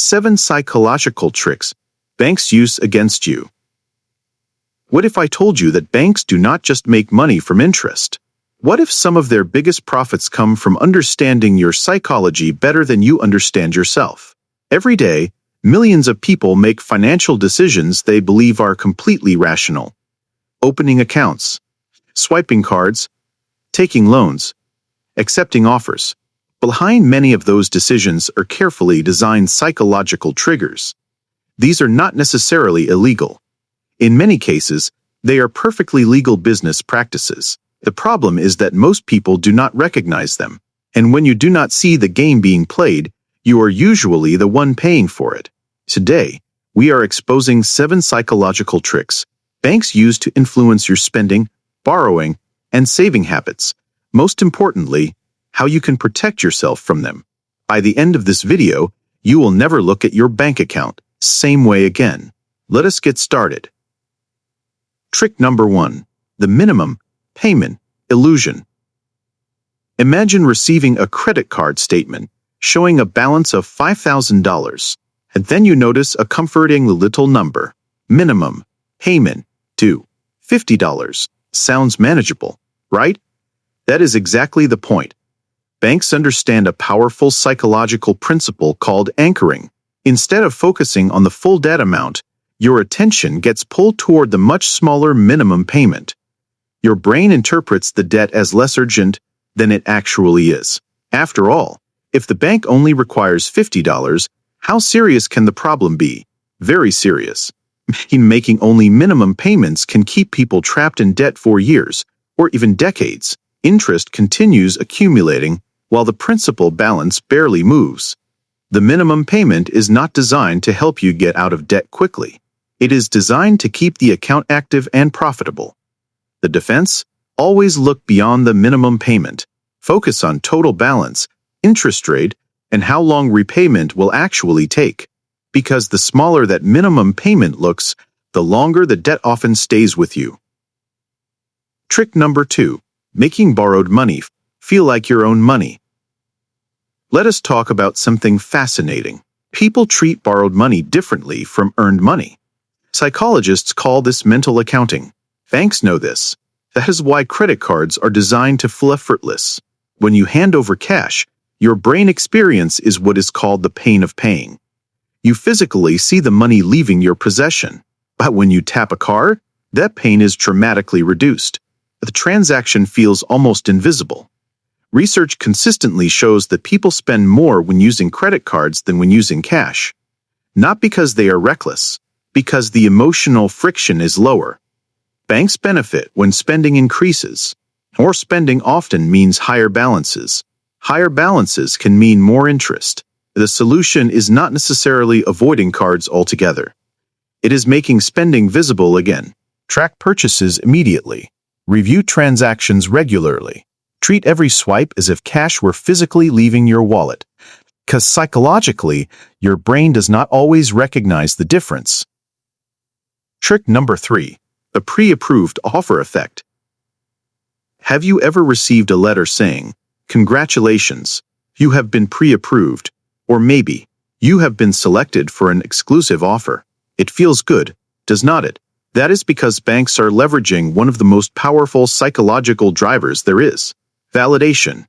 7 psychological tricks banks use against you. What if I told you that banks do not just make money from interest? What if some of their biggest profits come from understanding your psychology better than you understand yourself? Every day, millions of people make financial decisions they believe are completely rational. Opening accounts, swiping cards, taking loans, accepting offers. Behind many of those decisions are carefully designed psychological triggers. These are not necessarily illegal. In many cases, they are perfectly legal business practices. The problem is that most people do not recognize them, and when you do not see the game being played, you are usually the one paying for it. Today, we are exposing 7 psychological tricks banks use to influence your spending, borrowing, and saving habits. Most importantly, how you can protect yourself from them. By the end of this video, you will never look at your bank account same way again. Let us get started. Trick number 1. The minimum payment illusion. Imagine receiving a credit card statement showing a balance of $5,000, and then you notice a comforting little number. Minimum payment due $50. Sounds manageable, right? That is exactly the point. Banks understand a powerful psychological principle called anchoring. Instead of focusing on the full debt amount, your attention gets pulled toward the much smaller minimum payment. Your brain interprets the debt as less urgent than it actually is. After all, if the bank only requires $50, how serious can the problem be? Very serious. Making only minimum payments can keep people trapped in debt for years, or even decades. Interest continues accumulating, while the principal balance barely moves. The minimum payment is not designed to help you get out of debt quickly. It is designed to keep the account active and profitable. The defense? Always look beyond the minimum payment. Focus on total balance, interest rate, and how long repayment will actually take. Because the smaller that minimum payment looks, the longer the debt often stays with you. Trick number 2. Making borrowed money feel like your own money. Let us talk about something fascinating. People treat borrowed money differently from earned money. Psychologists call this mental accounting. Banks know this. That is why credit cards are designed to feel effortless. When you hand over cash, your brain experience is what is called the pain of paying. You physically see the money leaving your possession. But when you tap a card, that pain is dramatically reduced. The transaction feels almost invisible. Research consistently shows that people spend more when using credit cards than when using cash. Not because they are reckless, because the emotional friction is lower. Banks benefit when spending increases. More spending often means higher balances. Higher balances can mean more interest. The solution is not necessarily avoiding cards altogether. It is making spending visible again. Track purchases immediately. Review transactions regularly. Treat every swipe as if cash were physically leaving your wallet. Because psychologically, your brain does not always recognize the difference. Trick number 3. The pre-approved offer effect. Have you ever received a letter saying, "Congratulations, you have been pre-approved," or maybe, "You have been selected for an exclusive offer"? It feels good, does not it? That is because banks are leveraging one of the most powerful psychological drivers there is: validation.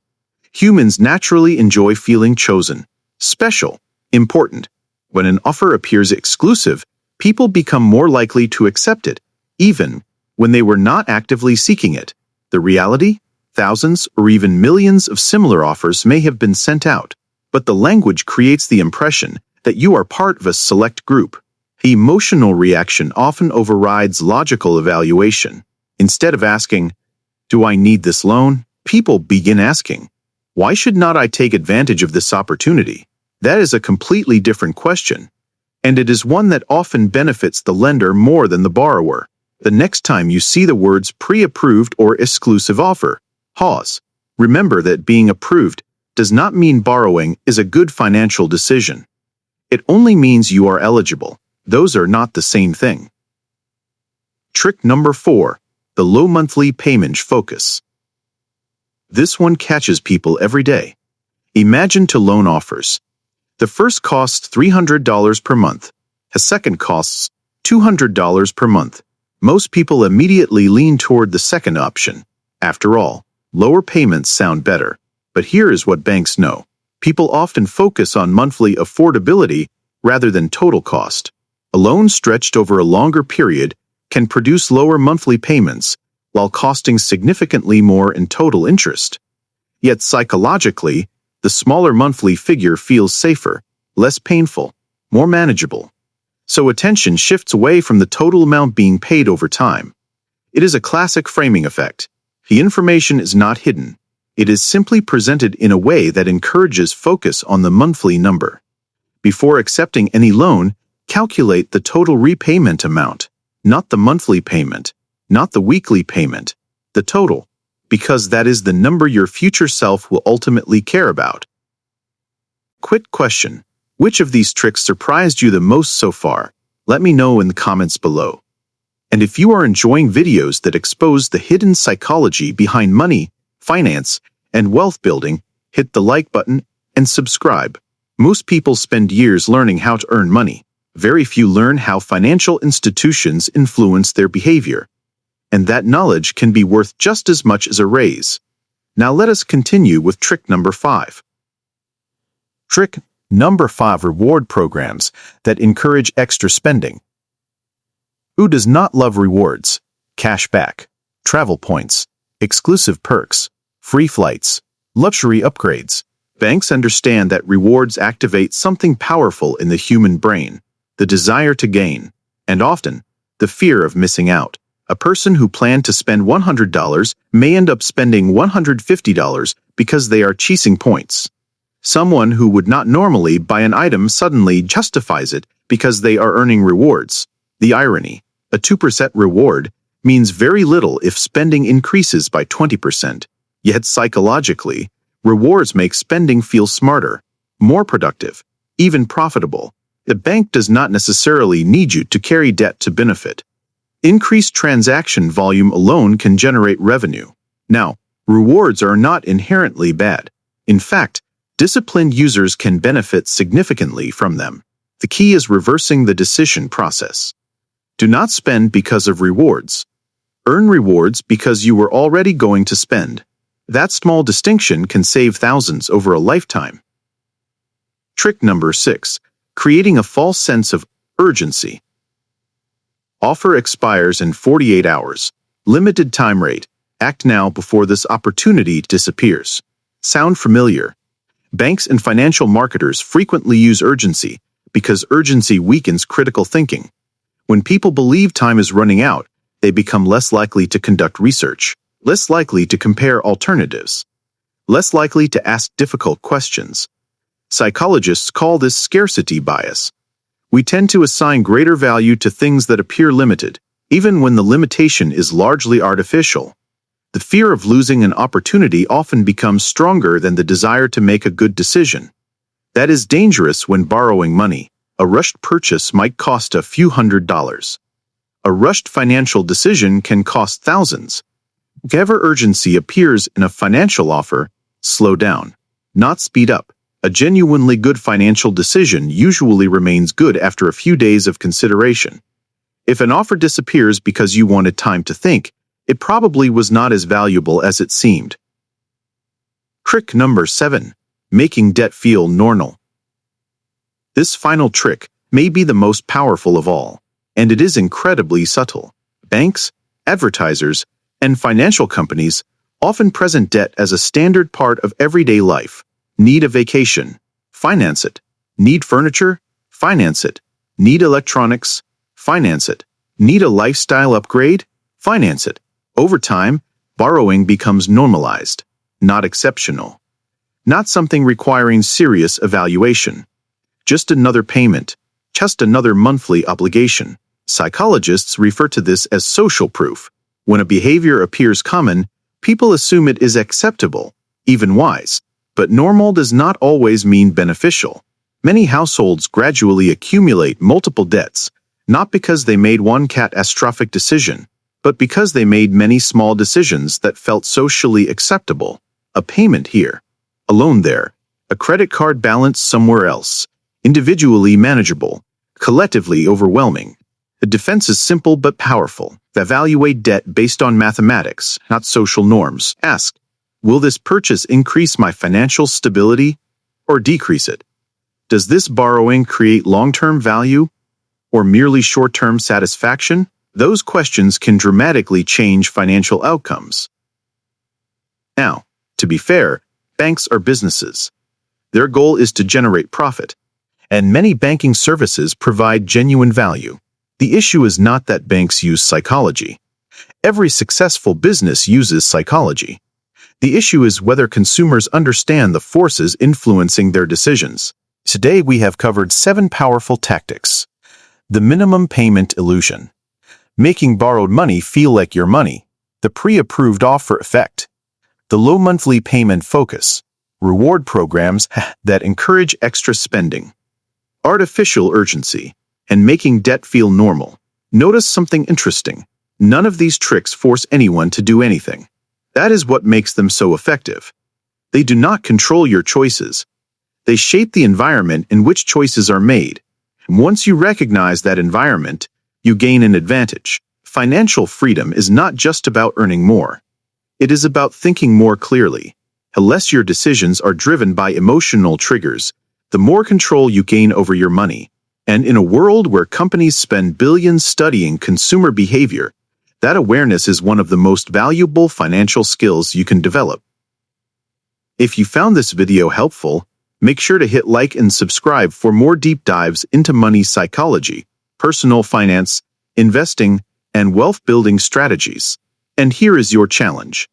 Humans naturally enjoy feeling chosen, special, important. When an offer appears exclusive, people become more likely to accept it, even when they were not actively seeking it. The reality? Thousands or even millions of similar offers may have been sent out, but the language creates the impression that you are part of a select group. The emotional reaction often overrides logical evaluation. Instead of asking, "Do I need this loan?" people begin asking, "Why should not I take advantage of this opportunity?" That is a completely different question, and it is one that often benefits the lender more than the borrower. The next time you see the words pre-approved or exclusive offer, pause. Remember that being approved does not mean borrowing is a good financial decision. It only means you are eligible. Those are not the same thing. Trick number 4. The low monthly payment focus. This one catches people every day. Imagine 2 loan offers. The first costs $300 per month. The second costs $200 per month. Most people immediately lean toward the second option. After all, lower payments sound better. But here is what banks know. People often focus on monthly affordability rather than total cost. A loan stretched over a longer period can produce lower monthly payments while costing significantly more in total interest. Yet psychologically, the smaller monthly figure feels safer, less painful, more manageable. So attention shifts away from the total amount being paid over time. It is a classic framing effect. The information is not hidden. It is simply presented in a way that encourages focus on the monthly number. Before accepting any loan, calculate the total repayment amount, not the monthly payment, not the weekly payment, the total, because that is the number your future self will ultimately care about. Quick question. Which of these tricks surprised you the most so far? Let me know in the comments below. And if you are enjoying videos that expose the hidden psychology behind money, finance, and wealth building, hit the like button and subscribe. Most people spend years learning how to earn money. Very few learn how financial institutions influence their behavior. And that knowledge can be worth just as much as a raise. Now let us continue with trick number 5. Trick number 5: reward programs that encourage extra spending. Who does not love rewards? Cashback, travel points, exclusive perks, free flights, luxury upgrades. Banks understand that rewards activate something powerful in the human brain, the desire to gain, and often, the fear of missing out. A person who planned to spend $100 may end up spending $150 because they are chasing points. Someone who would not normally buy an item suddenly justifies it because they are earning rewards. The irony: a 2% reward means very little if spending increases by 20%. Yet psychologically, rewards make spending feel smarter, more productive, even profitable. The bank does not necessarily need you to carry debt to benefit. Increased transaction volume alone can generate revenue. Now, rewards are not inherently bad. In fact, disciplined users can benefit significantly from them. The key is reversing the decision process. Do not spend because of rewards. Earn rewards because you were already going to spend. That small distinction can save thousands over a lifetime. Trick number 6: creating a false sense of urgency. Offer expires in 48 hours. Limited time rate. Act now before this opportunity disappears. Sound familiar? Banks and financial marketers frequently use urgency because urgency weakens critical thinking. When people believe time is running out, they become less likely to conduct research, less likely to compare alternatives, less likely to ask difficult questions. Psychologists call this scarcity bias. We tend to assign greater value to things that appear limited, even when the limitation is largely artificial. The fear of losing an opportunity often becomes stronger than the desire to make a good decision. That is dangerous when borrowing money. A rushed purchase might cost a few $100s. A rushed financial decision can cost thousands. Whenever urgency appears in a financial offer, slow down, not speed up. A genuinely good financial decision usually remains good after a few days of consideration. If an offer disappears because you wanted time to think, it probably was not as valuable as it seemed. Trick number 7: making debt feel normal. This final trick may be the most powerful of all, and it is incredibly subtle. Banks, advertisers, and financial companies often present debt as a standard part of everyday life. Need a vacation? Finance it. Need furniture? Finance it. Need electronics? Finance it. Need a lifestyle upgrade? Finance it. Over time, borrowing becomes normalized, not exceptional. Not something requiring serious evaluation. Just another payment. Just another monthly obligation. Psychologists refer to this as social proof. When a behavior appears common, people assume it is acceptable, even wise. But normal does not always mean beneficial. Many households gradually accumulate multiple debts, not because they made one catastrophic decision, but because they made many small decisions that felt socially acceptable. A payment here, a loan there, A credit card balance somewhere else. Individually manageable. Collectively overwhelming. The defense is simple but powerful. Evaluate debt based on mathematics, not social norms. Ask, will this purchase increase my financial stability or decrease it? Does this borrowing create long-term value or merely short-term satisfaction? Those questions can dramatically change financial outcomes. Now, to be fair, banks are businesses. Their goal is to generate profit, and many banking services provide genuine value. The issue is not that banks use psychology. Every successful business uses psychology. The issue is whether consumers understand the forces influencing their decisions. Today we have covered 7 powerful tactics. The minimum payment illusion. Making borrowed money feel like your money. The pre-approved offer effect. The low monthly payment focus. Reward programs that encourage extra spending. Artificial urgency. And making debt feel normal. Notice something interesting. None of these tricks force anyone to do anything. That is what makes them so effective. They do not control your choices. They shape the environment in which choices are made. And once you recognize that environment, you gain an advantage. Financial freedom is not just about earning more. It is about thinking more clearly. The less your decisions are driven by emotional triggers, the more control you gain over your money. And in a world where companies spend billions studying consumer behavior, that awareness is one of the most valuable financial skills you can develop. If you found this video helpful, make sure to hit like and subscribe for more deep dives into money psychology, personal finance, investing, and wealth-building strategies. And here is your challenge.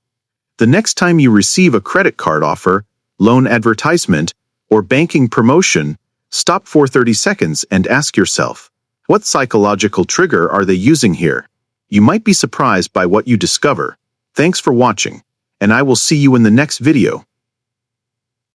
The next time you receive a credit card offer, loan advertisement, or banking promotion, stop for 30 seconds and ask yourself, what psychological trigger are they using here? You might be surprised by what you discover. Thanks for watching, and I will see you in the next video.